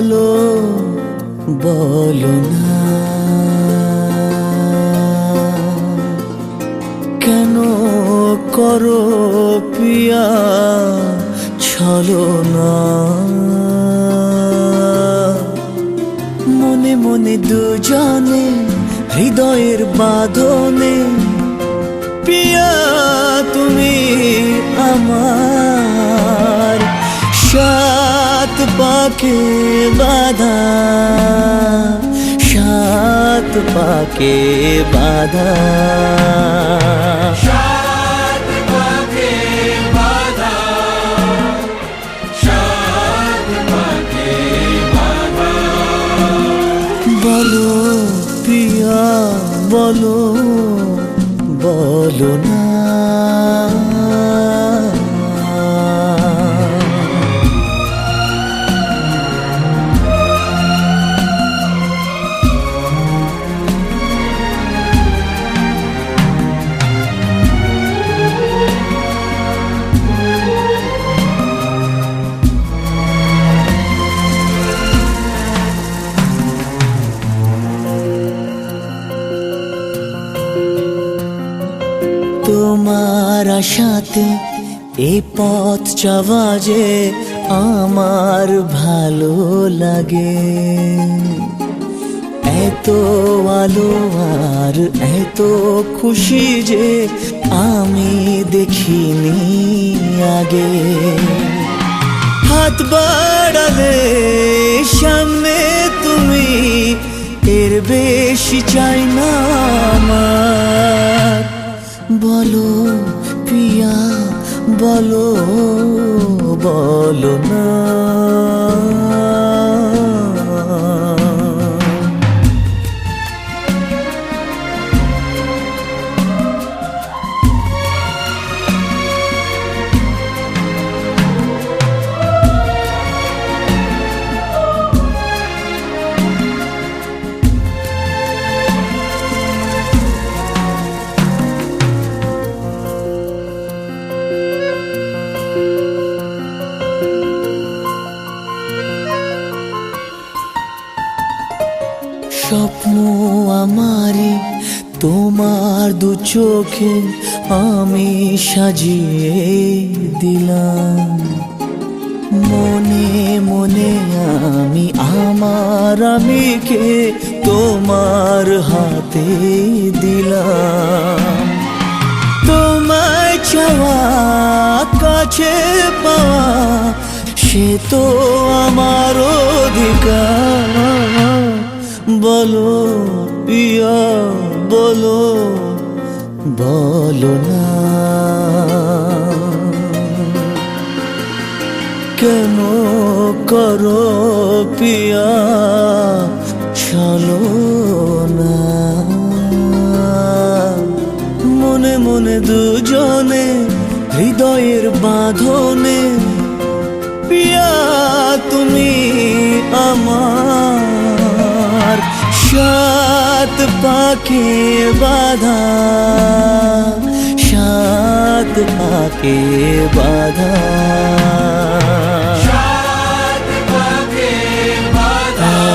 বলো বলো না কেন করো পিয়া ছলনা মনে মনে দুজনে হৃদয়ের বাঁধনে পিয়া তুমি আমার সাত পাকে বাঁধা সাত পাকে বাঁধা সাত পাকে বাঁধা সাত পাকে বাঁধা বলো পিয়া বলো বলো না তোমার আশাতে এই পথ চাওয়া যে আমার ভালো লাগে এত আলো আর এত খুশি যে আমি দেখিনি আগে হাত বাড়ালে সামনে তুমি এর বেশি চাই না আমার বলো পিয়া বলো বলো না স্বপ্ন আমারে তোমার দু চোখে আমি সাজিয়ে দিলাম মনে মনে আমি আমার আমিকে তোমার হাতে দিলাম তোমায় চাওয়া কাছে পাওয়া সে তো আমার অধিকার বলো পিয়া বলো বলো না কেন করো পিয়া ছলনা মনে মনে দুজনে হৃদয়ের বাঁধনে পিয়া তুমি আমার সাত পাকে বাঁধা সাত পাকে বাঁধা সাত পাকে বাঁধা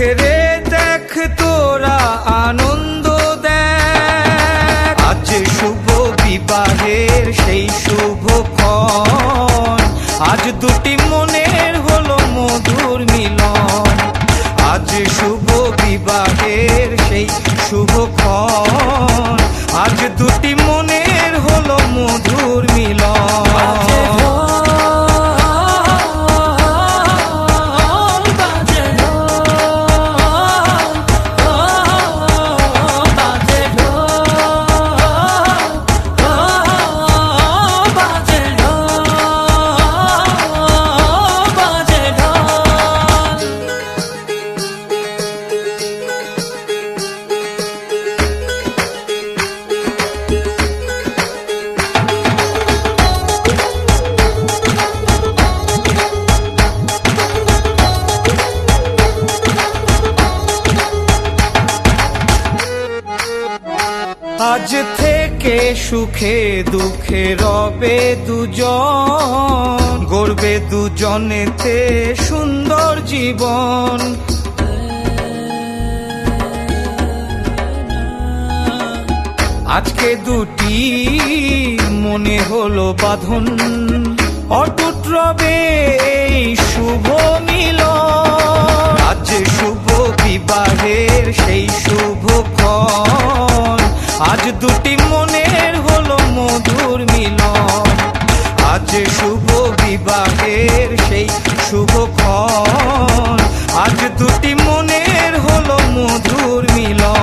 রে দেখ তোরা আনন্দ দেখ, আজ শুভ বিবাহের সেই শুভক্ষণ, আজ দুটি মনের হলো মধুর মিলন। আজ শুভ বিবাহের সেই শুভক্ষণ, আজ দুটি মনের হলো মধুর মিলন। আজ থেকে সুখে দুঃখে রবে দুজন, গড়বে দুজনেতে সুন্দর জীবন। আজকে দুটি মনে হলো বাঁধন, অটুট রবে এই শুভ মিলন। আজ শুভ বিবাহের সেই শুভক্ষণ, আজ দুটি মনের হলো মধুর মিলন। আজ শুভ বিবাহের সেই শুভক্ষণ, আজ দুটি মনের হলো মধুর মিলন।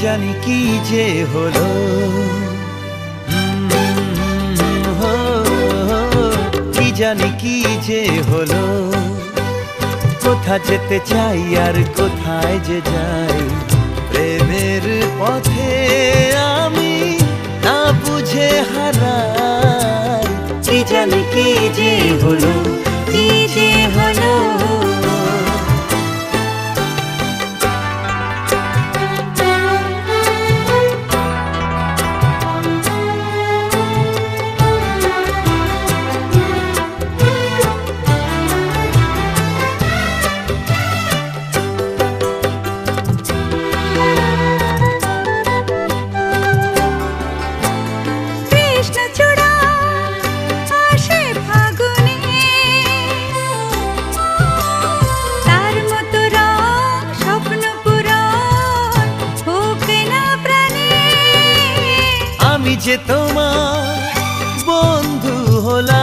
জানি কি যে হলো, কি জানি কি যে হলো, কোথা যেতে চাই আর কোথায় যে যাই, প্রেমের পথে আমি না বুঝে হারাই। কি জানি কি যে হলো, কি যে হলো। যে তোমার বন্ধু হলাম,